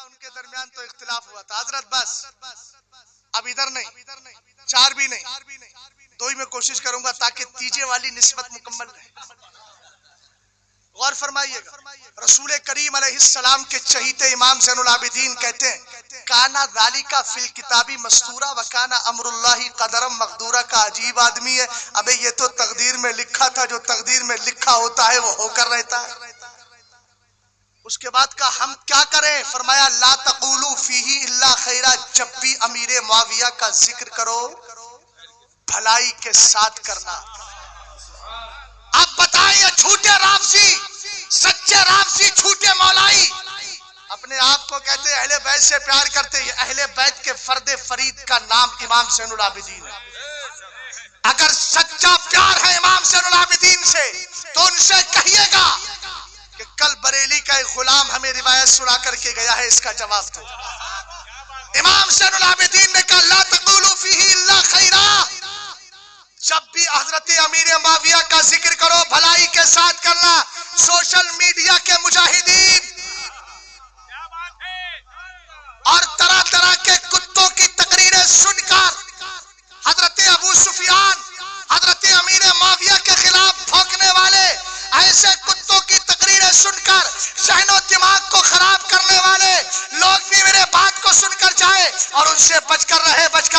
ان کے درمیان تو اختلاف ہوا تھا حضرت بس اب ادھر نہیں، چار بھی نہیں، دو ہی میں کوشش کروں گا تاکہ تیجے والی نسبت مکمل رہے. غور فرمائیے گا، رسول کریم علیہ السلام کے چہیتے امام زین العابدین کہتے ہیں کانا ذالکا فی الکتابی مستورا وکانا امر اللہ قدرم مقدورا. کا عجیب آدمی ہے، ابے یہ تو تقدیر میں لکھا تھا، جو تقدیر میں لکھا ہوتا ہے وہ ہو کر رہتا ہے. اس کے بعد کا ہم کیا کریں؟ فرمایا لا تقولوا فیہ الا خیرا، جب بھی امیر معاویہ کا ذکر کرو بھلائی کے ساتھ کرنا. اب بتائیں یہ جھوٹے رافضی، سچے رافضی، جھوٹے مولائی اپنے آپ کو کہتے ہیں اہل بیت سے پیار کرتے ہیں. اہل بیت کے فرد فرید کا نام امام زین العابدین ہے. اگر سچا پیار ہے امام زین العابدین سے تو ان سے کہیے گا کہ کل بریلی کا ایک غلام ہمیں روایت سنا کر کے گیا ہے، اس کا جواب دو. امام زین العابدین نے کہا لا تقولوا فیہ الا خیرا، جب بھی حضرت امیر معاویہ کا ذکر کرو بھلائی کے ساتھ کرنا. سوشل میڈیا کے مجاہدین اور طرح طرح کے کتوں کی تقریریں سن کر حضرت ابو سفیان، حضرت امیر معاویہ کے خلاف بھونکنے والے، ایسے کتوں کی تقریریں سن کر ذہن و دماغ کو خراب کرنے والے لوگ بھی میرے بات کو سن کر جائے اور ان سے بچ کر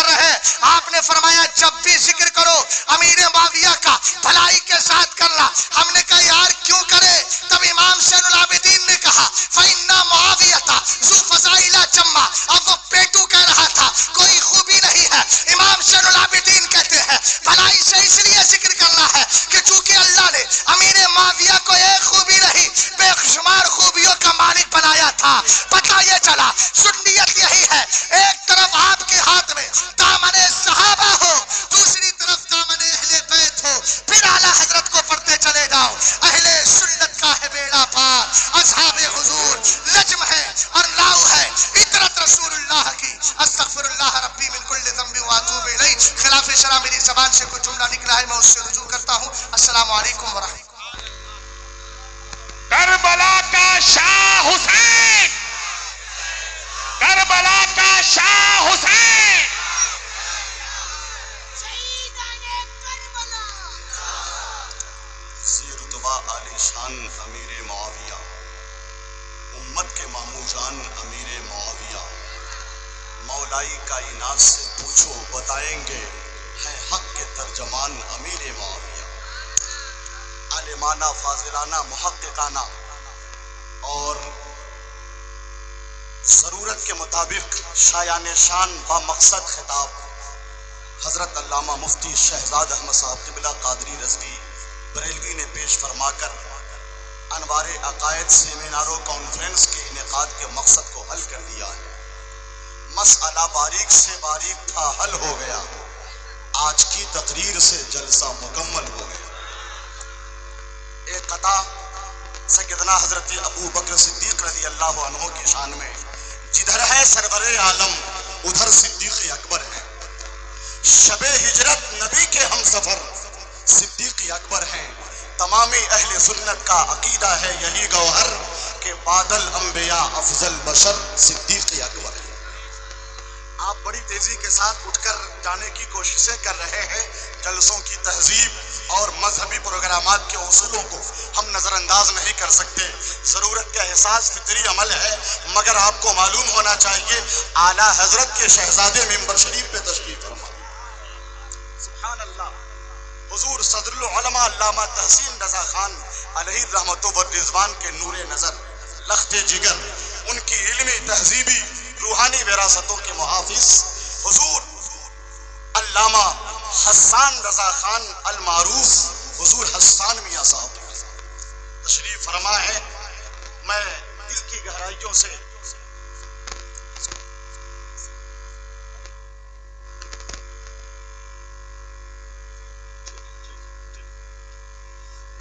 رہے. آپ نے فرمایا جب بھی ذکر کرو امیر معاویہ کا بھلائی کے ساتھ کرنا. ہم نے کہا یار کیوں کرے؟ تب امام زین العابدین نے کہا فإن معاویہ ذو فضائل جمّا، اب وہ پیٹو کہہ رہا تھا کوئی خوبی نہیں ہے. امام زین العابدین کہتے ہیں بھلائی سے اس لیے ذکر کرنا ہے کہ چونکہ اللہ نے امیر معاویہ کو ایک خوبی نہیں بے شمار خوبیوں کا مالک بنایا تھا. پتہ یہ چلا سنیت یہی ہے، ایک طرف آپ کے ہاتھ میں دامن صحابہ ہو، دوسری طرف دامن اہل بیت ہو، پھر اعلیٰ حضرت کو پڑھتے چلے جاؤ. اہل سنت کا ہے بیڑا پار، اصحاب حضور لجم ہے اور لاؤ ہے، اطرت رسول اللہ کی. استغفر اللہ ربی من کل ذنب واتوب الیہ. خلاف شرع میری زبان سے کوئی جملہ نکلا ہے میں اس سے رجوع کرتا ہوں. السلام علیکم ورحمۃ اللہ. کربلا کا شاہ حسین، کربلا کا شاہ حسین، رتبہ عالی شان امیر معاویہ، امت کے ماموں جان امیر معاویہ، مولائی کائنات سے پوچھو بتائیں گے ہے حق کے ترجمان امیر معاویہ. عالمانہ، فاضلانہ، محققانہ اور ضرورت کے مطابق شایان شان با مقصد خطاب حضرت علامہ مفتی شہزاد احمد صاحب قبلہ قادری رضوی بریلوی نے پیش فرما کر انوار عقائد سیمینار و کانفرنس کے انعقاد کے مقصد کو حل کر دیا ہے. مسئلہ باریک سے باریک تھا، حل ہو گیا. آج کی تقریر سے جلسہ مکمل ہو گیا. ایک قطع سیدنا حضرت ابو بکر صدیق رضی اللہ عنہ کی شان میں، جدھر ہے سرور عالم ادھر صدیق اکبر ہے. شب ہجرت نبی کے ہم سفر صدیق اکبر ہیں. تمام اہل سنت کا عقیدہ ہے یہی گوہر کہ بعد الانبیاء افضل بشر صدیق اکبر ہے. آپ بڑی تیزی کے ساتھ اٹھ کر جانے کی کوششیں کر رہے ہیں. جلسوں کی تہذیب اور مذہبی پروگرامات کے اصولوں کو ہم نظر انداز نہیں کر سکتے. ضرورت کا احساس فطری عمل ہے، مگر آپ کو معلوم ہونا چاہیے اعلیٰ حضرت کے شہزادے ممبر شریف پہ تشریف فرما. سبحان اللہ. حضور صدر العلماء علامہ تحسین رضا خان علیہ الرحمت والرضوان کے نور نظر، لخت جگر، ان کی علمی، تہذیبی، روحانی وراثتوں کے محافظ حضور علامہ حسان رضا خان المعروف حضور حسان میاں صاحب تشریف فرما ہے. میں دل کی گہرائیوں سے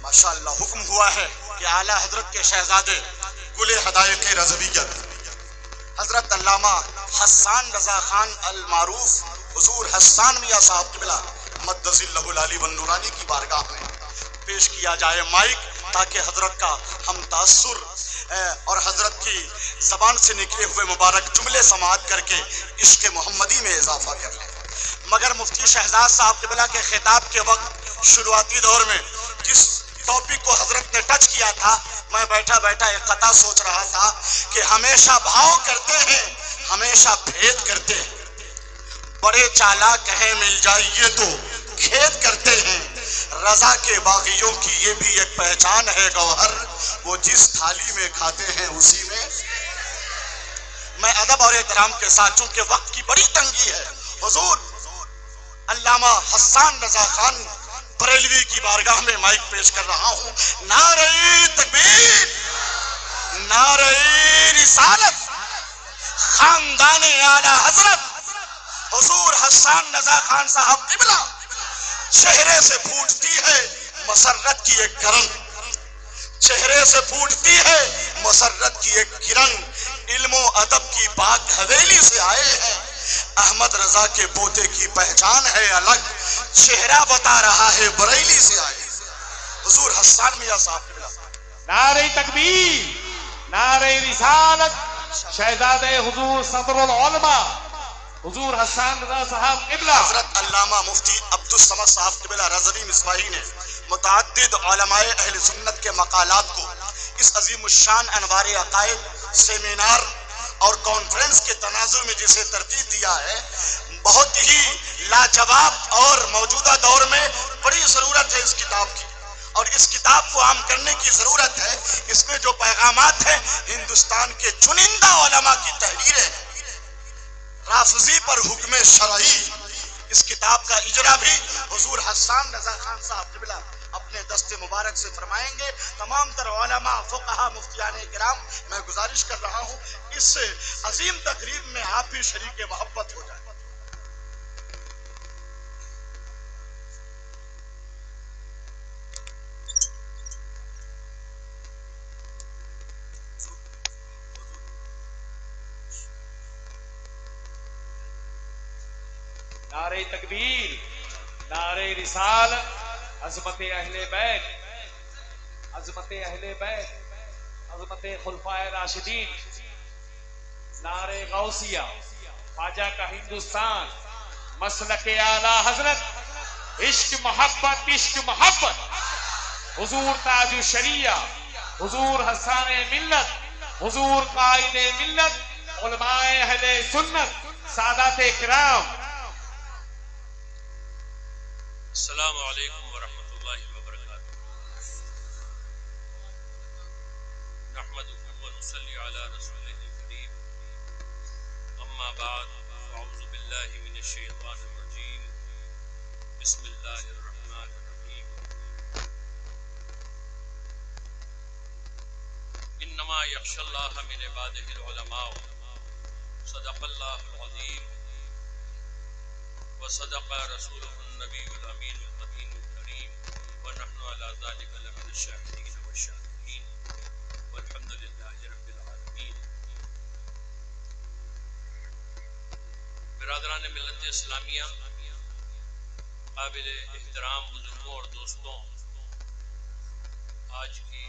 ماشاءاللہ حکم ہوا ہے کہ اعلیٰ حضرت کے شہزادے گل حدائق رضویت حضرت علامہ حسان رضا خان المعروف حضور حسان میاں صاحب قبلہ مدث اللہ العلی والنورانی کی بارگاہ میں پیش کیا جائے مائک، تاکہ حضرت کا ہم تاثر اور حضرت کی زبان سے نکلے ہوئے مبارک جملے سماعت کر کے عشق محمدی میں اضافہ کر لیں. مگر مفتی شہزاد صاحب قبلہ کے خطاب کے وقت شروعاتی دور میں جس ٹاپک کو حضرت نے ٹچ کیا تھا، میں بیٹھا بیٹھا ایک قطعہ سوچ رہا تھا کہ ہمیشہ بھاؤ کرتے ہیں، ہمیشہ بھید کرتے ہیں، بڑے چالاک ہیں مل جائیے تو کھیت کرتے ہیں، رضا کے باغیوں کی یہ بھی ایک پہچان ہے گوہر، وہ جس تھالی میں کھاتے ہیں اسی میں. میں ادب اور احترام کے ساتھ، چونکہ وقت کی بڑی تنگی ہے، حضور علامہ حسان رضا خان بریلوی کی بارگاہ میں مائک پیش کر رہا ہوں. نعرہ تکبیر، نعرہ رسالت، خاندان اعلی حضرت حضور حسان رضا خان صاحب قبلہ. چہرے سے پھوٹتی ہے مسرت کی ایک کرن، چہرے سے پھوٹتی ہے مسرت کی ایک کرن. علم و ادب کی پاک حویلی سے آئے ہیں، احمد رضا کے پوتے کی پہچان ہے الگ، چہرہ بتا رہا ہے بریلی سے آئے حضور حسان میاں صاحب قبلہ. نعرہ تکبیر، نعرہ رسالت، شہزادہ حضور صدر العلماء حضور حسان رضا صاحب قبلہ. حضرت علامہ مفتی عبدالصمد صاحب قبلہ رضوی مصباحی نے متعدد علماء اہل سنت کے مقالات کو اس عظیم الشان انوار عقائد سیمینار اور کانفرنس کے تناظر میں جسے ترتیب دیا ہے، بہت ہی لاجواب، اور موجودہ دور میں بڑی ضرورت ہے اس کتاب کی، اور اس کتاب کو عام کرنے کی ضرورت ہے. اس میں جو پیغامات ہیں ہندوستان کے چنندہ علماء کی تحریریں، رافضی پر حکم شرعی، اس کتاب کا اجرا بھی حضور حسان رضا خان صاحب قبلہ اپنے دست مبارک سے فرمائیں گے. تمام تر علماء، فقہا، مفتیان کرام، میں گزارش کر رہا ہوں اس عظیم تقریب میں آپ بھی شریک محبت ہو جائیں. نعرہ تکبیر، نعرہ رسالت، عظمت اہل بیت، عظمت اہل بیت، عظمت خلفائے راشدین، نعرہ غوثیہ، خواجہ کا ہندوستان، مسلک اعلی حضرت، عشق محبت، عشق محبت، حضور تاج الشریعہ، حضور حسان ملت، حضور قائد ملت، علماء اہل سنت، سادات کرام. السلام علیکم ورحمۃ اللہ وبرکاتہ. نحمده ونصلی علی رسوله الکریم. اما بعد، اعوذ باللہ من الشیطان الرجیم. بسم اللہ الرحمن الرحیم. انما یخشی اللہ من عباده العلماء. صدق اللہ العظیم وصدق رسوله النبی الامین المدین الکریم ونحن علی ذلک لمن الشاہدین والشاکرین والحمد للہ رب العالمین. برادران ملت اسلامیہ، قابل احترام بزرگوں اور دوستوں، آج کی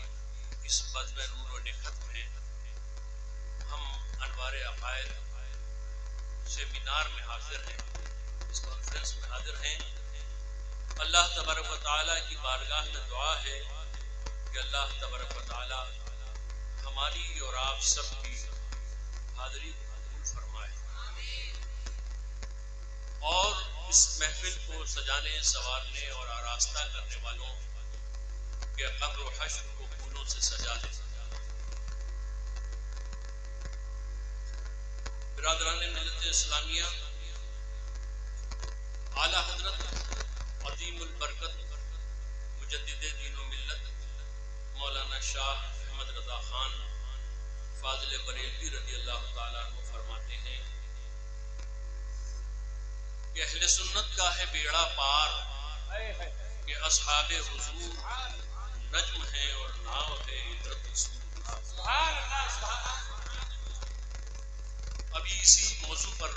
اس بزم نور و نکھت میں ہم انوار عقائد سیمینار میں حاضر ہیں، اس کانفرنس میں حاضر ہیں. اللہ تبارک و تعالیٰ کی بارگاہ میں دعا ہے کہ اللہ تبارک و تعالیٰ ہماری اور آپ سب کی حاضری کو قبول فرمائے، اور اس محفل کو سجانے، سنوارنے اور آراستہ کرنے والوں کے قبر و حشر کو پھولوں سے سجا دے. برادران ملت اسلامیہ، اعلیٰ حضرت عظیم البرکت مجدد دین و ملت مولانا شاہ احمد رضا خان فاضل بریلوی رضی اللہ تعالیٰ عنہ فرماتے ہیں کہ اہل سنت کا ہے بیڑا پار کہ اصحاب حضور نجم ہیں اور ناو ہے عبرت رسول اللہ. ابھی اسی موضوع پر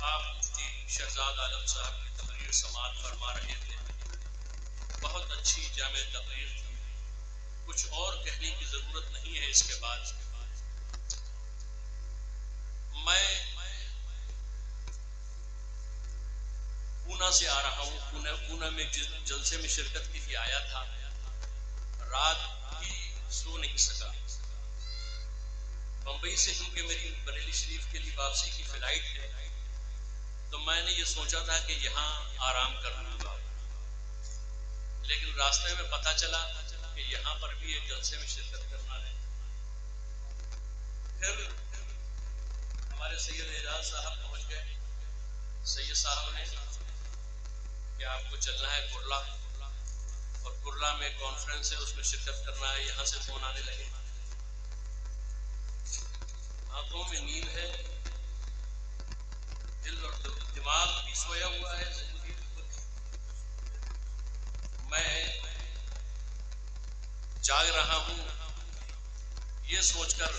آپ مفتی شہزاد عالم صاحب کی تقریر سماعت فرما رہے تھے. بہت اچھی جامع تقریر تھی. کچھ اور کہنے کی ضرورت نہیں ہے اس کے بعد. میں پونا سے آ رہا ہوں. پونا میں جلسے میں شرکت کے لیے آیا تھا. رات بھی سو نہیں سکا. بمبئی سے کیونکہ میری بریلی شریف کے لیے واپسی کی فلائٹ ہے تو میں نے یہ سوچا تھا کہ یہاں آرام کر لوں گا، لیکن راستے میں پتہ چلا کہ یہاں پر بھی ایک جلسے میں شرکت کرنا ہے. پھر ہمارے سید اعجاز صاحب پہنچ گئے. سید صاحب نے کہ آپ کو چلنا ہے کرلا، اور کرلا میں کانفرنس ہے اس میں شرکت کرنا ہے. یہاں سے فون آنے لگے. آنکھوں میں نیند ہے، دل اور دماغ بھی سویا ہوا ہے، زندگی میں جاگ رہا ہوں. یہ سوچ کر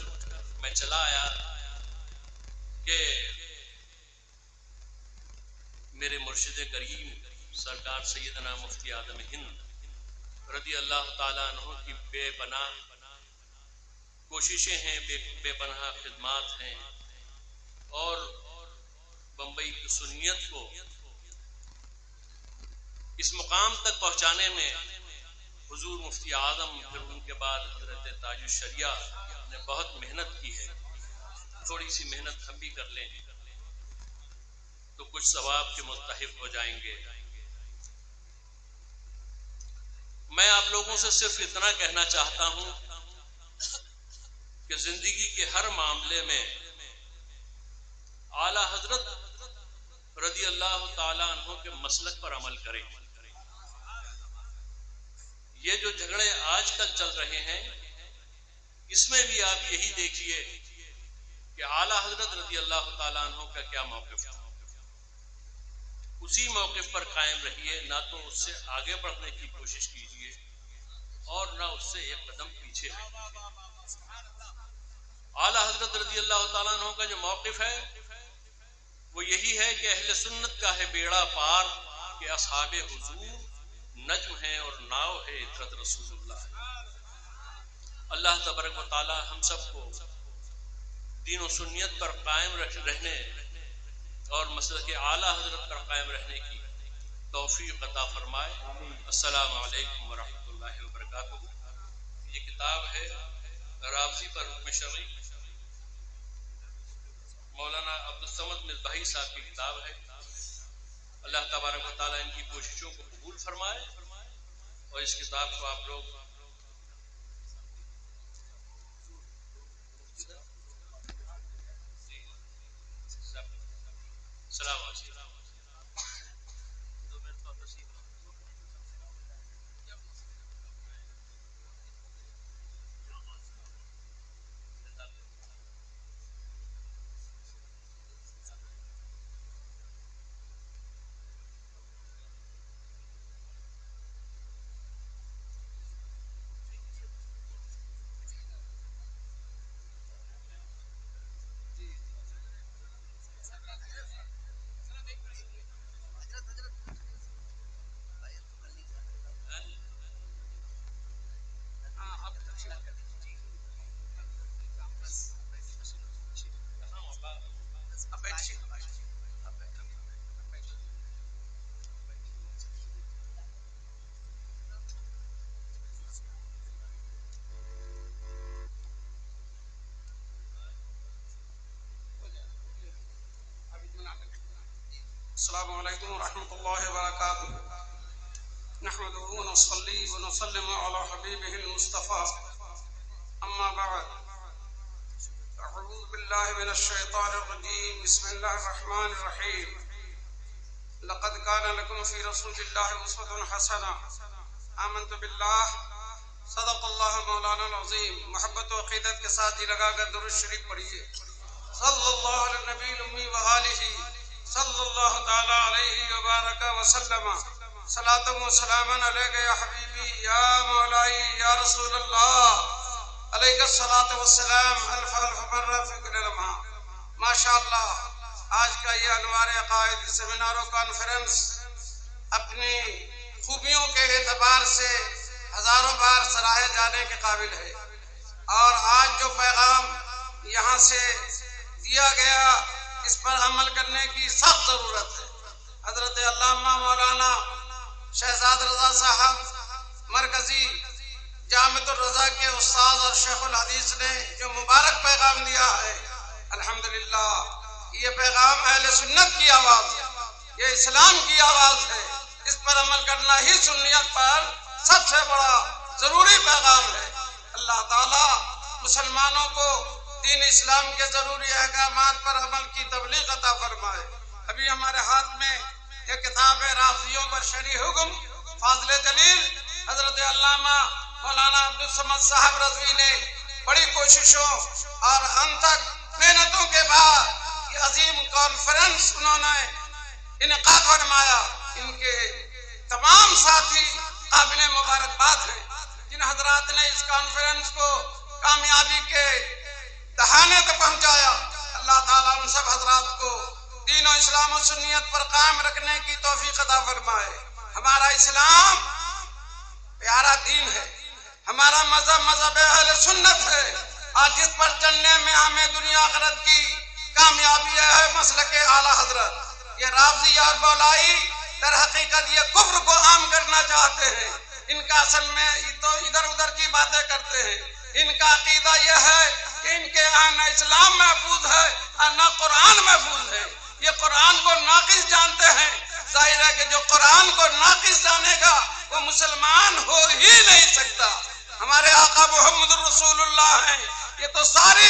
میں چلا آیا کہ میرے مرشد کریم سرکار سیدنا مفتی اعظم ہند رضی اللہ تعالیٰ عنہ کی بے پناہ کوششیں ہیں، بے پناہ خدمات ہیں، اور بمبئی کی سنیت کو اس مقام تک پہنچانے میں حضور مفتی اعظم پھر ان کے بعد حضرت تاج الشریعہ نے بہت محنت کی ہے. تھوڑی سی محنت ہم بھی کر لیں تو کچھ ثواب کے مستحق ہو جائیں گے. میں آپ لوگوں سے صرف اتنا کہنا چاہتا ہوں کہ زندگی کے ہر معاملے میں اعلی حضرت رضی اللہ تعالی عنہ کے مسلک پر عمل کریں. یہ جو جھگڑے آج کل چل رہے ہیں اس میں بھی آپ یہی دیکھیے کہ اعلی حضرت رضی اللہ تعالی عنہ کا کیا موقف ہے. اسی موقف پر قائم رہیے، نہ تو اس سے آگے بڑھنے کی کوشش کیجیے اور نہ اس سے ایک قدم پیچھے ہٹیے. اعلی حضرت رضی اللہ تعالیٰ عنہ کا جو موقف ہے وہ یہی ہے کہ اہل سنت کا ہے بیڑا پار کہ اصحاب حضور نجم ہیں اور ناؤ ہے عترت رسول اللہ. اللہ تبارک و تعالی ہم سب کو دین و سنیت پر قائم رہنے اور مسلک اعلی حضرت پر قائم رہنے کی توفیق عطا فرمائے. السلام علیکم ورحمۃ اللہ وبرکاتہ. یہ کتاب ہے رافضی پر حکم شرعی، مولانا عبدالصمد مصباحی صاحب کی کتاب ہے. اللہ تبارک و تعالیٰ ان کی کوششوں کو قبول فرمائے اور اس کتاب کو آپ لوگ السلام علیکم. السلام علیکم ورحمۃ اللہ وبرکاتہ. نحمده ونصلي ونسلم على حبيبه المصطفى. اما بعد، اعوذ باللہ من الشیطان الرجیم. بسم اللہ الرحمن الرحیم. لقد كان لكم في رسول الله اسوة حسنة. آمنت باللہ، صدق اللہ مولانا العظیم. محبت و عقیدت کے ساتھ جی لگا کر درود شریف پڑھیے. صلی اللہ علی النبی الامی وآلہ صلی اللہ تعالی علیہ وبارک وسلم. صلاۃ و سلام علیک یا حبیبی یا مولائی یا رسول اللہ، علیک الصلاۃ والسلام الف الف مرہ فی کل لمحہ. ماشاء اللہ آج کا یہ انوار عقائد سیمینار و کانفرنس اپنی خوبیوں کے اعتبار سے ہزاروں بار سراہے جانے کے قابل ہے، اور آج جو پیغام یہاں سے دیا گیا اس پر عمل کرنے کی سخت ضرورت ہے۔ حضرت علامہ مولانا شہزاد رضا صاحب مرکزی جامعۃ الرضا کے استاد اور شیخ الحدیث نے جو مبارک پیغام دیا ہے، الحمدللہ یہ پیغام اہل سنت کی آواز ہے، یہ اسلام کی آواز ہے۔ اس پر عمل کرنا ہی سنیت پر سب سے بڑا ضروری پیغام ہے۔ اللہ تعالیٰ مسلمانوں کو دین اسلام کے ضروری احکامات پر عمل کی تبلیغ عطا فرمائے۔ ابھی ہمارے ہاتھ میں ایک کتاب ہے رافضیوں پر شرعی حکم، فاضل جلیل حضرت علامہ مولانا عبدالصمد صاحب رضوی نے بڑی کوششوں اور انتھک محنتوں کے بعد یہ عظیم کانفرنس انہوں نے انعقاد فرمایا۔ ان کے تمام ساتھی قابل مبارکباد ہیں جن حضرات نے اس کانفرنس کو کامیابی کے دہانے تک پہنچایا۔ اللہ تعالیٰ ان سب حضرات کو دین و اسلام و سنیت پر قائم رکھنے کی توفیق عطا فرمائے۔ ہمارا اسلام پیارا دین ہے، ہمارا مذہب اہل سنت ہے، اور جس پر چلنے میں ہمیں دنیا آخرت کی کامیابی ہے مسلک اعلیٰ حضرت۔ یہ رافضی اور بولائی در حقیقت یہ کفر کو عام کرنا چاہتے ہیں۔ ان کا اصل میں تو ادھر ادھر کی باتیں کرتے ہیں۔ ان کا عقیدہ یہ ہے کہ ان کے یہاں نہ اسلام محفوظ ہے اور نہ قرآن محفوظ ہے۔ یہ قرآن کو ناقص جانتے ہیں۔ ظاہر ہے کہ جو قرآن کو ناقص جانے گا وہ مسلمان ہو ہی نہیں سکتا۔ ہمارے آقا محمد رسول اللہ ہیں، یہ تو ساری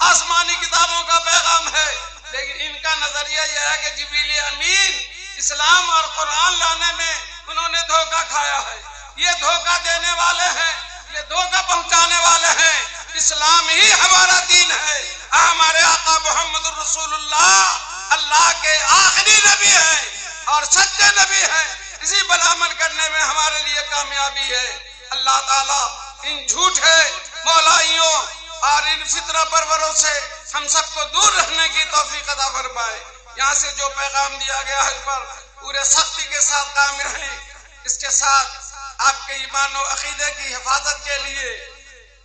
آسمانی کتابوں کا پیغام ہے، لیکن ان کا نظریہ یہ ہے کہ جبریل امین اسلام اور قرآن لانے میں انہوں نے دھوکہ کھایا ہے۔ یہ دھوکہ دینے والے ہیں، یہ دھوکہ پہنچانے والے ہیں۔ اسلام ہی ہمارا دین ہے۔ ہمارے آقا محمد رسول اللہ اللہ کے آخری نبی ہیں اور سچے نبی ہیں۔ اسی پر عمل کرنے میں ہمارے لیے کامیابی ہے۔ اللہ تعالیٰ ان جھوٹے مولائیوں اور ان فتنہ پروروں سے ہم سب کو دور رہنے کی توفیق عطا فرمائے۔ یہاں سے جو پیغام دیا گیا ہے اس پر پورے سختی کے ساتھ کام رہیں۔ اس کے ساتھ آپ کے ایمان و عقیدے کی حفاظت کے لیے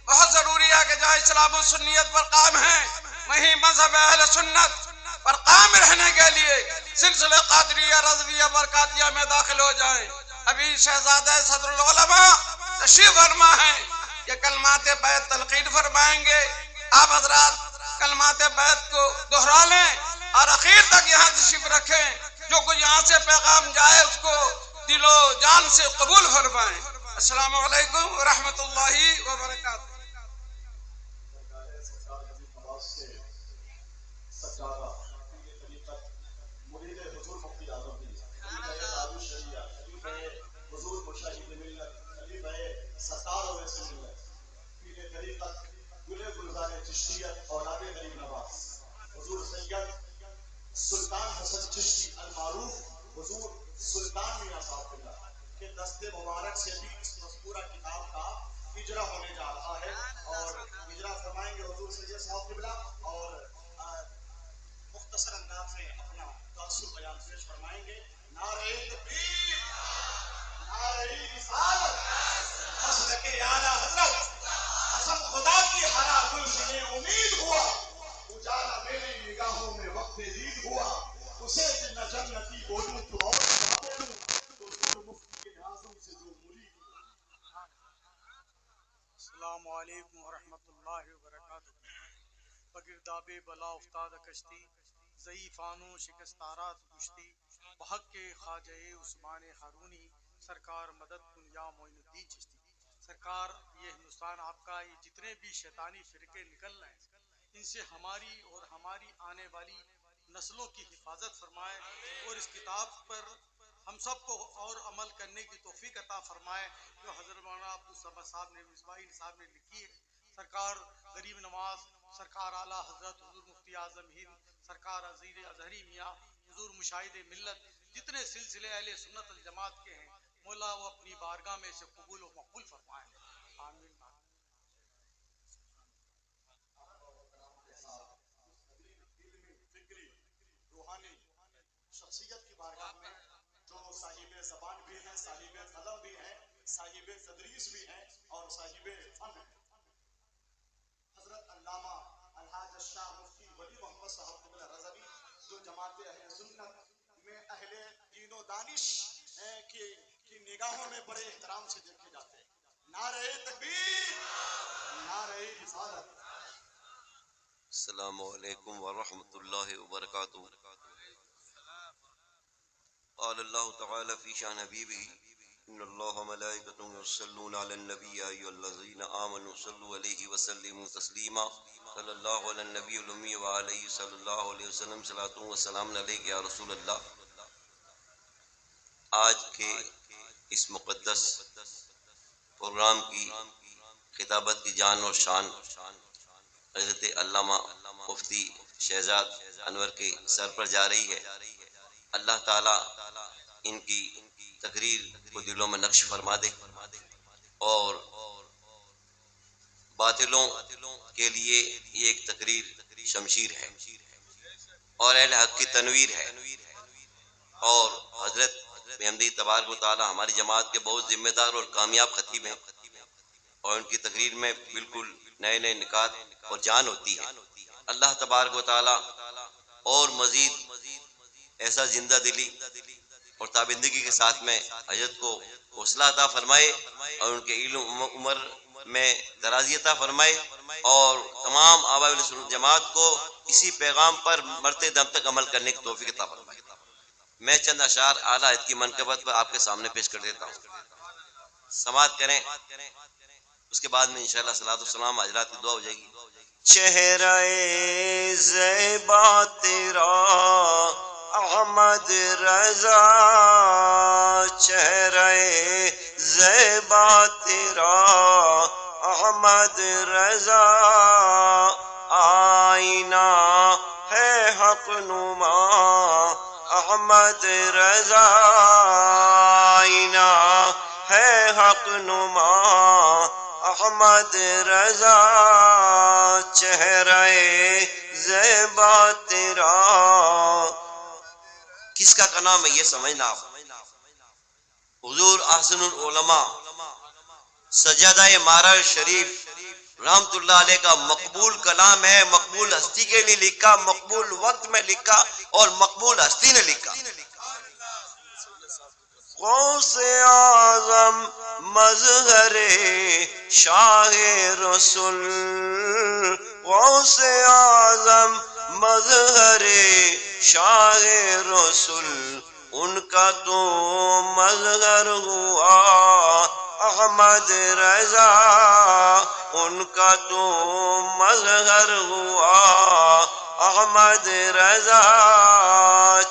بہت ضروری ہے کہ جہاں اسلام و سنیت پر قائم ہیں وہیں مذہب اہل سنت پر قائم رہنے کے لیے سلسلہ قادریہ رضویہ برکاتیہ میں داخل ہو جائیں۔ ابھی شہزادہ صدر العلماء تشریف فرما ہیں، یہ کلمات بیعت تلقین فرمائیں گے۔ آپ حضرات کلمات بیعت کو دہرا لیں اور اخیر تک یہاں تشریف رکھیں۔ جو کوئی یہاں سے پیغام جائے اس کو دل و جان سے قبول فرمائیں۔ السلام علیکم ورحمۃ اللہ وبرکاتہ۔ سلطان حسن چشتی المعروف حضور سلطان میاں صاحب کے دستے مبارک سے بھی اس مذکورہ کتاب کا اجرا ہونے جا رہا ہے، اور اجرا فرمائیں گے حضور سید صاحب قبلہ، اور مختصر انداز میں اپنا تاثر بیان پیش فرمائیں گے۔ نعرہ تکبیر، نعرہ رسالت، مسلک اعلیٰ حضرت، قسم خدا کی ہرا گل سے امید ہوا، اجالا میری نگاہوں میں وقت دید ہوا، اسے نہ جنتی بولوں تو اور نہ بولوں، تو ظلم مفتی اعظم سے جو مرید ہوا۔ السلام علیکم ورحمۃ اللہ وبرکاتہ۔ بگرداب بلا افتاد کشتی، ضعیفانو شکستارات کشتی، بحق کے خواجہ عثمان ہارونی، سرکار مدد کن یا معین الدین چشتی۔ سرکار یہ ہندوستان آپ کا، یہ جتنے بھی شیطانی فرقے نکل رہے ہیں ان سے ہماری اور ہماری آنے والی نسلوں کی حفاظت فرمائے، اور اس کتاب پر ہم سب کو اور عمل کرنے کی توفیق عطا فرمائے جو حضرت مولانا عبدالصمد صاحب نے مصباح صاحب نے لکھی ہے۔ سرکار غریب نواز، سرکار اعلیٰ حضرت حضور مفتی اعظم ہند، سرکار عزیر اظہری میاں، حضور مشاہد ملت، جتنے سلسلے اہل سنت الجماعت کے ہیں مولا وہ اپنی بارگاہ میں سے قبول و مقبول فرمائے، آمین۔ روحانی شخصیت کی بارگاہ میں جو صاحب زبان بھی ہیں، صاحب قلم بھی ہیں، صاحب تدریس بھی ہیں اور صاحب فن ہیں. حضرت علامہ الحاج شاہ مفتی ولی محمد صاحب قبلہ رضوی جو جماعت اہل سنت میں اہل دین و دانش کی نگاہوں میں بڑے احترام سے دیکھے جاتے ہیں. نعرہ تکبیر، نعرہ رسالت. السلام علیکم ورحمۃ اللہ وبرکاتہ. قال اللہ تعالی فی شان حبیبہ ان اللہ ملائکۃ یصلون علی النبی یا ایھا الذین آمنوا صلوا علیہ وسلموا تسلیما. صلی اللہ علی النبی الامی وعلیہ صلی اللہ علیہ وسلم. صلاۃ و سلام علیک یا رسول اللہ. آج کے اس مقدس پروگرام کی خطابت کی جان اور شان حضرت علامہ مفتی شہزاد انور کے سر پر جا رہی ہے. اللہ تعالی ان کی تقریر کو دلوں میں نقش فرما دے اور باطلوں کے لیے یہ ایک تقریر شمشیر ہے اور اہل حق کی تنویر ہے. اور حضرت بحمدہ تبارک و تعالی ہماری جماعت کے بہت ذمہ دار اور کامیاب خطیب ہیں اور ان کی تقریر میں بالکل نئے نئے نکات اور جان ہوتی ہے. اللہ تبارک و تعالی اور مزید ایسا زندہ دلی اور تابندگی کے ساتھ میں حضرت کو حوصلہ عطا فرمائے اور ان کے علم عمر میں درازی عطا فرمائے اور تمام آباء اہل سنت جماعت کو اسی پیغام پر مرتے دم تک عمل کرنے کی توفیق عطا فرمائے. میں چند اشعار اعلیٰ حضرت کی منقبت پر آپ کے سامنے پیش کر دیتا ہوں. سماعت کریں. اس کے بعد میں انشاءاللہ صلاۃ والسلام حضرات کی دعا ہو جائے گی. چہرہ زیبا تیرا احمد رضا، چہرہ زیبا تیرا احمد رضا، آئینہ ہے حق نما احمد رضا، آئینہ ہے حق نما احمد رضا، چہرہ زیبا تیرا. کس کا نام ہے یہ سمجھنا. حضور احسن العلماء سجادہ مارا شریف رحمت اللہ علیہ کا مقبول کلام ہے. مقبول ہستی کے لیے لکھا، مقبول وقت میں لکھا اور مقبول ہستی نے لکھا. غوث اعظم مظہر شاہ رسول، غوث اعظم مظہر شاہ رسول، ان کا تو مظہر ہوا احمد رضا، ان کا تو مظہر ہوا احمد رضا،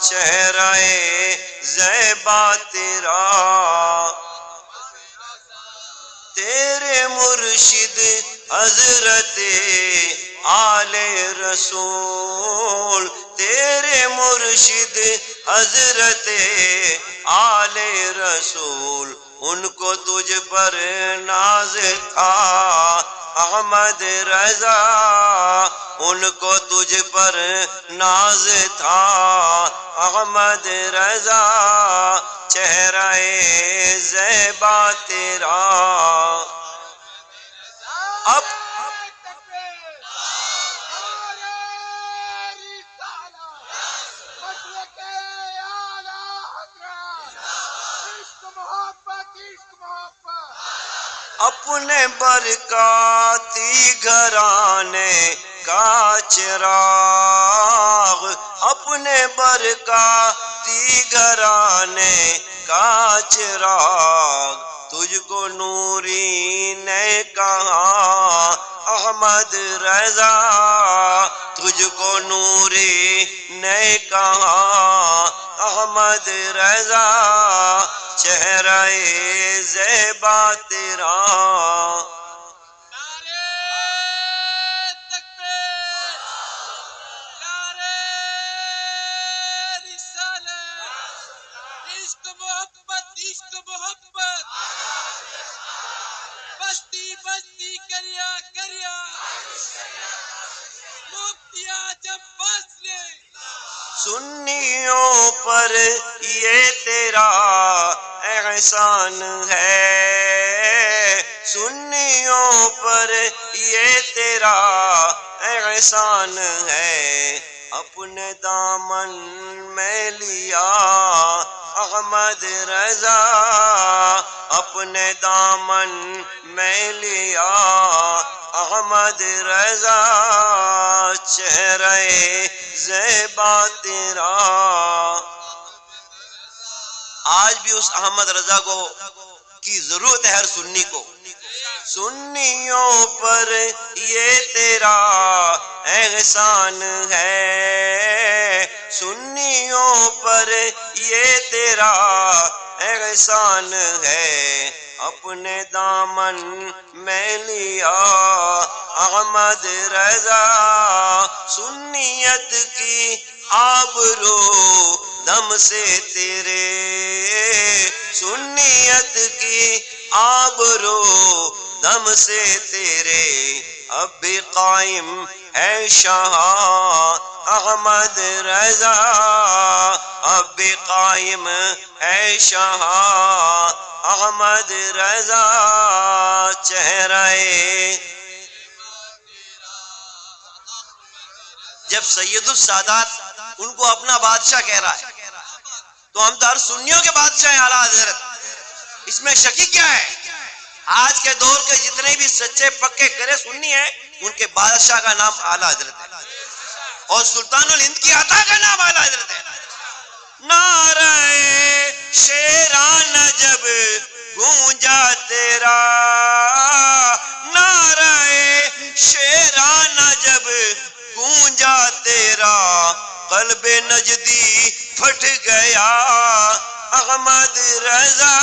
چہرہ زیبا تیرا. تیرے مرشد حضرت آل رسول، تیرے مرشد حضرت آل رسول، ان کو تجھ پر ناز تھا احمد رضا، ان کو تجھ پر ناز تھا احمد رضا، چہرہ زیبا تیرا. اب اپنے برکاتی گھرانے کا چراغ، اپنے برکاتی گھرانے کا چراغ، تجھ کو نوری نے کہا احمد رضا، تجھ کو نوری نے کہا احمد رضا، چہرہ زیبا تیرا. سنیوں پر یہ تیرا احسان ہے، سنیوں پر یہ تیرا احسان ہے، اپنے دامن میں لیا احمد رضا، اپنے دامن میں لیا احمد رضا، چہرہ زیبا تیرا۔ آج بھی اس احمد رضا کو کی ضرورت ہے ہر سنی کو۔ سنیوں پر یہ تیرا احسان ہے، سنیوں پر یہ تیرا احسان ہے، اپنے دامن میں لیا احمد رضا، سنیت کی آبرو دم سے تیرے، سنیت کی آبرو دم سے تیرے، اب بھی قائم ہے شاہ احمد رضا، اب بھی قائم ہے شاہ احمد رضا، چہرہ۔ جب سید السادات ان کو اپنا بادشاہ کہہ رہا ہے تو ہم تو ہر سنیوں کے بادشاہ ہیں اعلیٰ حضرت، اس میں شکی کیا ہے؟ آج کے دور کے جتنے بھی سچے پکے کرے سنی ہیں ان کے بادشاہ کا نام اعلیٰ حضرت ہے، اور سلطان الہند کی عطا کا نام اعلیٰ حضرت ہے۔ نعرہ شیرانہ جب گونجا تیرا، نعرہ شیرانہ جب گونجا تیرا، قلب نجدی پھٹ گیا احمد رضا،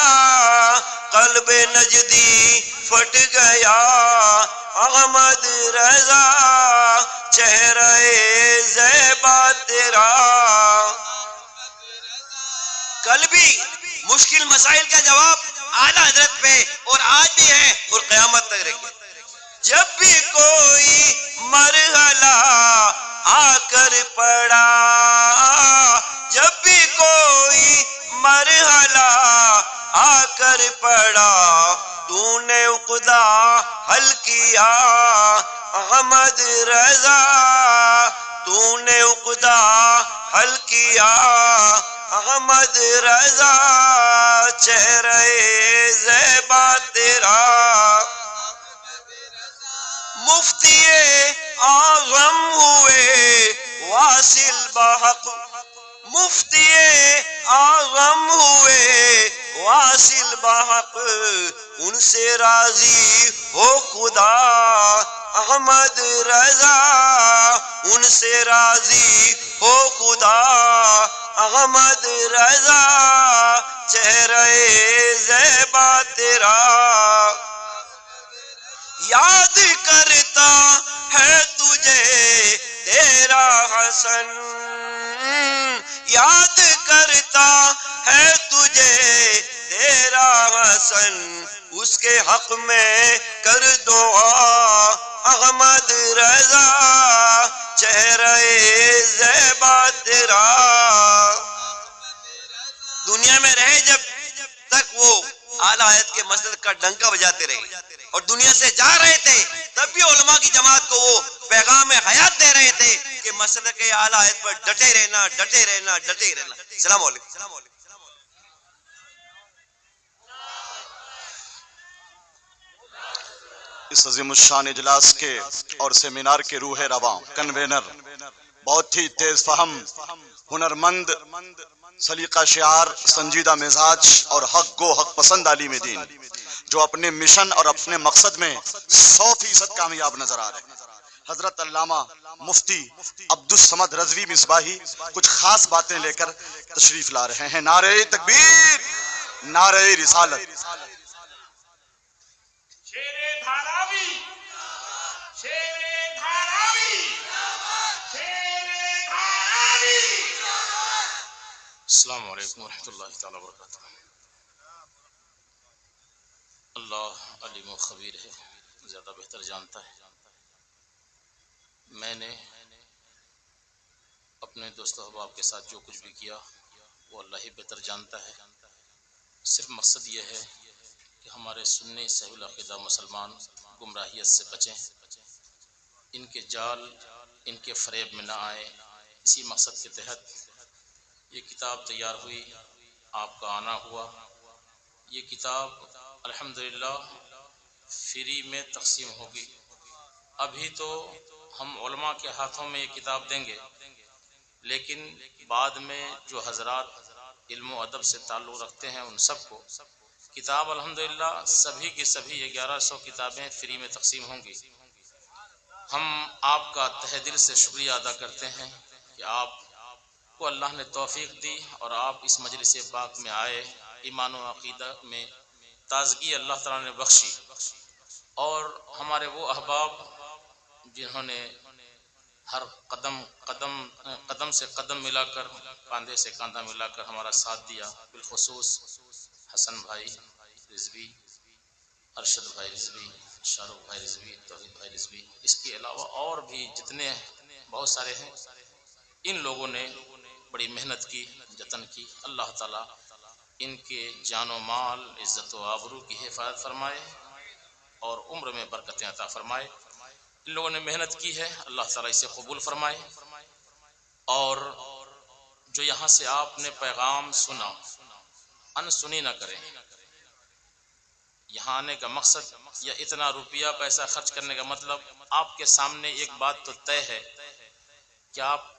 قلب نجدی پھٹ گیا احمد رضا، چہرہ زیبا تیرا۔ کل بھی مشکل مسائل کا جواب اعلیٰ حضرت پہ اور آج بھی ہے اور قیامت تک رہے گی۔ جب بھی کوئی مرحلہ آ کر پڑا، جب بھی کوئی مرحلہ آ کر پڑا، تو نے عقدہ حل کیا احمد رضا، تو نے عقدہ حل کیا احمد رضا، چہرہ زیبا تیرا۔ مفتی اعظم ہوئے واصل بحق، مفتی اعظم ہوئے واصل بحق، ان سے راضی ہو خدا احمد رضا، ان سے راضی ہو خدا احمد رضا، چہرہ زیبا تیرا۔ یاد کرتا ہے تجھے تیرا حسن، یاد کرتا ہے تجھے تیرا حسن، اس کے حق میں کر دعا احمد رضا، چہرہ زیبا تیرا۔ دنیا میں رہے جب تک وہ اعلیٰ حضرت کے مسلک کا ڈنکا بجاتے رہے، اور دنیا سے جا رہے تھے تب بھی علماء کی جماعت کو وہ پیغام حیات دے رہے تھے کہ مسلک اعلیٰ حضرت پر ڈٹے رہنا، ڈٹے رہنا، ڈٹے رہنا۔ السلام علیکم۔ اس عظیم الشان اجلاس کے اور سیمینار کے روح رواں کنوینر، بہت ہی تیز فہم، ہنرمند، سلیقہ شعار، سنجیدہ مزاج اور حق گو حق پسند عالم دین، جو اپنے مشن اور اپنے مقصد میں 100% کامیاب نظر آ رہے ہیں، حضرت علامہ مفتی عبدالصمد رضوی مصباحی کچھ خاص باتیں لے کر تشریف لا رہے ہیں۔ نعرہ تکبیر، نعرہ رسالت۔ شیر دھاراوی، شیر دھاراوی، شیر دھاراوی۔ السلام علیکم ورحمۃ اللہ تعالی وبرکاتہ۔ اللہ علیم و خبیر ہے، زیادہ بہتر جانتا ہے۔ میں نے اپنے دوست احباب کے ساتھ جو کچھ بھی کیا وہ اللہ ہی بہتر جانتا ہے۔ صرف مقصد یہ ہے کہ ہمارے سنی صحیح العقیدہ مسلمان گمراہیت سے بچیں، ان کے جال، ان کے فریب میں نہ آئیں۔ اسی مقصد کے تحت یہ کتاب تیار ہوئی، آپ کا آنا ہوا۔ یہ کتاب الحمدللہ فری میں تقسیم ہوگی۔ ابھی تو ہم علماء کے ہاتھوں میں یہ کتاب دیں گے، لیکن بعد میں جو حضرات علم و ادب سے تعلق رکھتے ہیں ان سب کو کتاب الحمدللہ سبھی کی سبھی 1100 کتابیں فری میں تقسیم ہوں گی۔ ہم آپ کا تہ دل سے شکریہ ادا کرتے ہیں کہ آپ کو اللہ نے توفیق دی اور آپ اس مجلس پاک میں آئے، ایمان و عقیدہ میں تازگی اللہ تعالیٰ نے بخشی، اور ہمارے وہ احباب جنہوں نے ہر قدم سے قدم ملا کر، کاندھے سے کاندھا ملا کر ہمارا ساتھ دیا، بالخصوص حسن بھائی رضوی، ارشد بھائی رضوی، شاہ رخ بھائی رضوی، توحید بھائی رضوی، اس کے علاوہ اور بھی جتنے بہت سارے ہیں، ان لوگوں نے بڑی محنت کی، جتن کی۔ اللہ تعالیٰ ان کے جان و مال، عزت و آبرو کی حفاظت فرمائے اور عمر میں برکتیں عطا فرمائے۔ ان لوگوں نے محنت کی ہے، اللہ تعالیٰ اسے قبول فرمائے، اور جو یہاں سے آپ نے پیغام سنا انسنی نہ کریں۔ یہاں آنے کا مقصد یا اتنا روپیہ پیسہ خرچ کرنے کا مطلب، آپ کے سامنے ایک بات تو طے ہے کہ آپ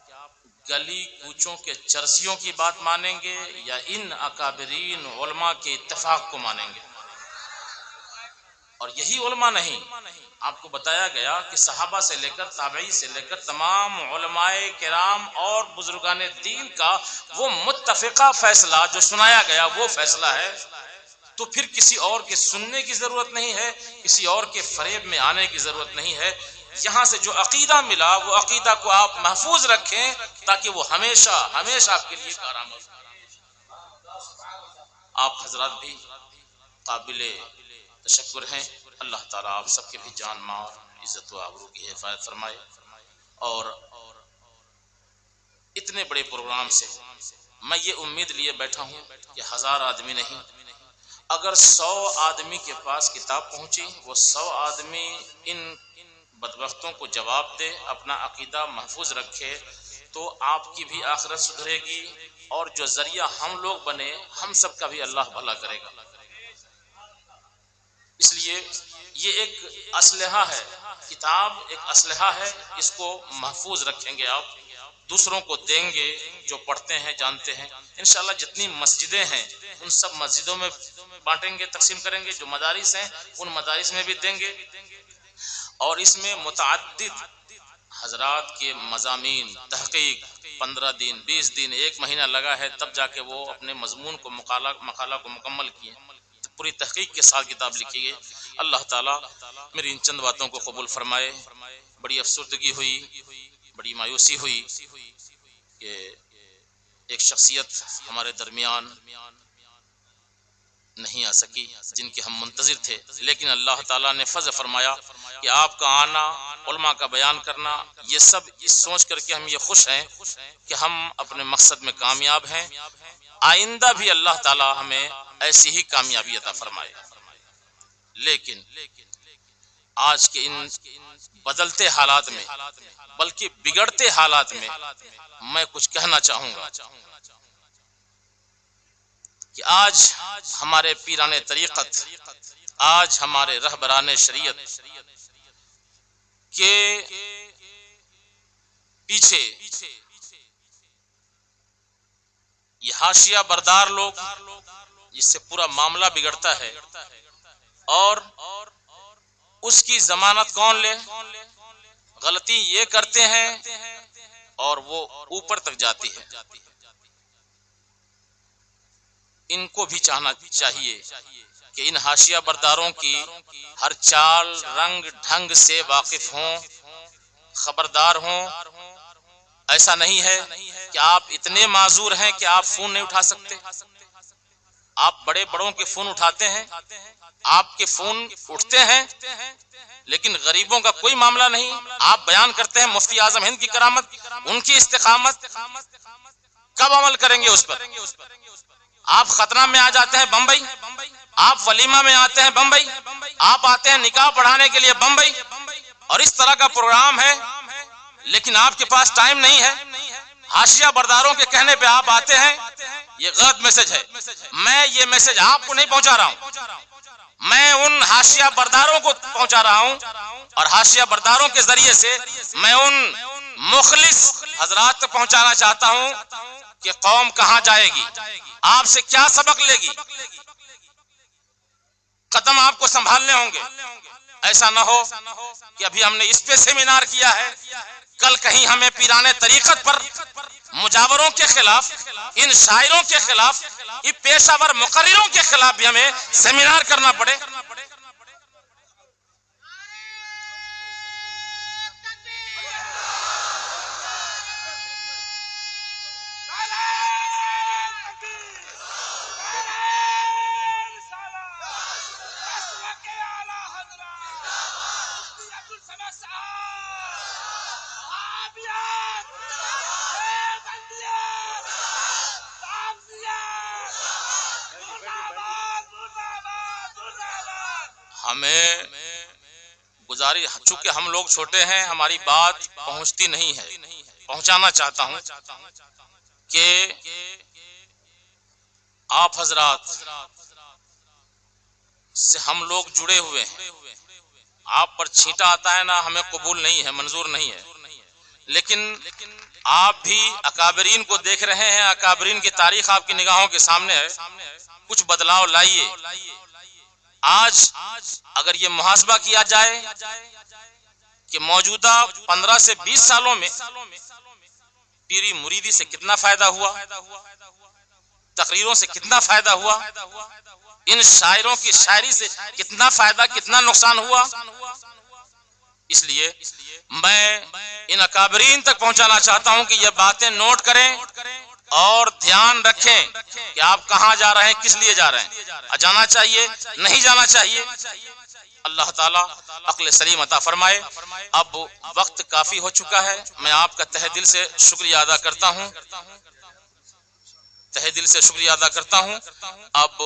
گلی کوچوں کے چرسیوں کی بات مانیں گے یا ان اکابرین علماء کے اتفاق کو مانیں گے۔ اور یہی علماء نہیں، آپ کو بتایا گیا کہ صحابہ سے لے کر تابعی سے لے کر تمام علماء کرام اور بزرگان دین کا وہ متفقہ فیصلہ جو سنایا گیا وہ فیصلہ ہے، تو پھر کسی اور کے سننے کی ضرورت نہیں ہے، کسی اور کے فریب میں آنے کی ضرورت نہیں ہے۔ یہاں سے جو عقیدہ ملا وہ عقیدہ کو آپ محفوظ رکھیں تاکہ وہ ہمیشہ ہمیشہ آپ کے لیے کارآمد ہو۔ آپ حضرات بھی قابل تشکر ہیں، اللہ تعالیٰ آپ سب کے بھی جان مال، عزت و آبرو کی حفاظت فرمائے، اور اتنے بڑے پروگرام سے میں یہ امید لیے بیٹھا ہوں کہ 1000 آدمی نہیں، اگر 100 آدمی کے پاس کتاب پہنچی، وہ 100 آدمی ان بدبختوں کو جواب دے، اپنا عقیدہ محفوظ رکھے، تو آپ کی بھی آخرت سدھرے گی، اور جو ذریعہ ہم لوگ بنے ہم سب کا بھی اللہ بھلا کرے گا۔ اس لیے یہ ایک اسلحہ ہے، کتاب ایک اسلحہ ہے، اس کو محفوظ رکھیں گے، آپ دوسروں کو دیں گے جو پڑھتے ہیں جانتے ہیں۔ انشاءاللہ جتنی مسجدیں ہیں ان سب مسجدوں میں بانٹیں گے، تقسیم کریں گے، جو مدارس ہیں ان مدارس میں بھی دیں گے، اور اس میں متعدد حضرات کے مضامین تحقیق 15 دن 20 دن 1 مہینہ لگا ہے، تب جا کے وہ اپنے مضمون کو مقالہ کو مکمل کیے، پوری تحقیق کے ساتھ کتاب لکھی گئی۔ اللہ تعالیٰ میری ان چند باتوں کو قبول فرمائے۔ بڑی افسردگی ہوئی، بڑی مایوسی ہوئی کہ ایک شخصیت ہمارے درمیان نہیں آ سکی جن کے ہم منتظر تھے، لیکن اللہ تعالیٰ نے فضل فرمایا کہ آپ کا آنا، علماء کا بیان کرنا، یہ سب اس سوچ کر کے ہم یہ خوش ہیں کہ ہم اپنے مقصد میں کامیاب ہیں۔ آئندہ بھی اللہ تعالیٰ ہمیں ایسی ہی کامیابی عطا فرمائے۔ لیکن آج کے ان بدلتے حالات میں، بلکہ بگڑتے حالات میں، میں کچھ کہنا چاہوں گا کہ آج ہمارے پیران طریقت، آج ہمارے رہبران شریعت کے پیچھے یہ حاشیہ بردار لوگ، جس سے پورا معاملہ بگڑتا ہے، اور اس کی ضمانت کون لے؟ غلطی یہ کرتے ہیں اور وہ اوپر تک جاتی ہے۔ ان کو بھی چاہنا چاہیے کہ ان حاشیہ برداروں کی ہر چال رنگ ڈھنگ سے واقف ہوں، خبردار ہوں۔ ایسا نہیں ہے کہ آپ اتنے معذور ہیں کہ آپ فون نہیں اٹھا سکتے۔ آپ بڑے بڑوں کے فون اٹھاتے ہیں، آپ کے فون اٹھتے ہیں، لیکن غریبوں کا کوئی معاملہ نہیں۔ آپ بیان کرتے ہیں مفتی اعظم ہند کی کرامت، ان کی استقامت، کب عمل کریں گے اس پر؟ آپ ختنہ میں آ جاتے ہیں بمبئی، آپ ولیمہ میں آتے ہیں بمبئی، آپ آتے ہیں نکاح پڑھانے کے لیے بمبئی، اور اس طرح کا پروگرام ہے، لیکن آپ کے پاس ٹائم نہیں ہے۔ حاشیہ برداروں کے کہنے پہ آپ آتے ہیں، یہ غلط میسج ہے۔ میں یہ میسج آپ کو نہیں پہنچا رہا ہوں، میں ان حاشیہ برداروں کو پہنچا رہا ہوں، اور حاشیہ برداروں کے ذریعے سے میں ان مخلص حضرات تک پہنچانا چاہتا ہوں کہ قوم کہاں جائے گی، آپ سے کیا سبق لے گی، قدم آپ کو سنبھالنے ہوں گے۔ ایسا نہ ہو کہ ابھی ہم نے اس پہ سیمینار کیا ہے، کل کہیں ہمیں پیرانے طریقت پر مجاوروں کے خلاف، ان شاعروں کے خلاف، ان پیشہ ور مقرروں کے خلاف بھی ہمیں سیمینار کرنا پڑے۔ ہمیں گزارش، چونکہ ہم لوگ چھوٹے ہیں، ہماری بات پہنچتی نہیں ہے، پہنچانا چاہتا ہوں کہ آپ حضرات سے ہم لوگ جڑے ہوئے ہیں، آپ پر چھینٹا آتا ہے نا، ہمیں قبول نہیں ہے، منظور نہیں ہے، لیکن آپ بھی اکابرین کو دیکھ رہے ہیں، اکابرین کی تاریخ آپ کی نگاہوں کے سامنے ہے، کچھ بدلاؤ لائیے۔ آج اگر یہ محاسبہ کیا جائے کہ موجودہ 15 سے 20 سالوں میں پیری مریدی سے کتنا فائدہ ہوا، تقریروں سے کتنا فائدہ ہوا، ان شاعروں کی شاعری سے کتنا فائدہ کتنا نقصان ہوا، اس لیے میں ان اکابرین تک پہنچانا چاہتا ہوں کہ یہ باتیں نوٹ کریں اور دھیان رکھیں کہ آپ کہاں جا رہے ہیں، کس لیے جا رہے ہیں، جانا چاہیے نہیں جانا چاہیے۔ اللہ تعالیٰ عقل سلیم عطا فرمائے۔ اب وقت کافی ہو چکا ہے، میں آپ کا تہ دل سے شکریہ ادا کرتا ہوں، تہ دل سے شکریہ ادا کرتا ہوں۔ اب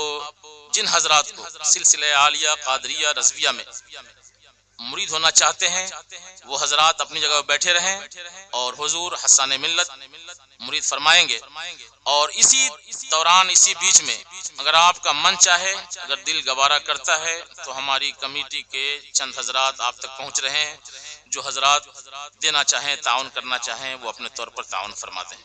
جن حضرات کو سلسلہ عالیہ قادریہ رضویہ میں مرید ہونا چاہتے ہیں وہ حضرات اپنی جگہ بیٹھے رہیں، اور حضور حسان ملت مرید فرمائیں گے، اور اسی دوران اسی بیچ میں اگر آپ کا من چاہے، اگر دل گوارا کرتا ہے تو ہماری کمیٹی کے چند حضرات آپ تک پہنچ رہے ہیں، جو حضرات دینا چاہیں، تعاون کرنا چاہیں، وہ اپنے طور پر تعاون فرماتے ہیں۔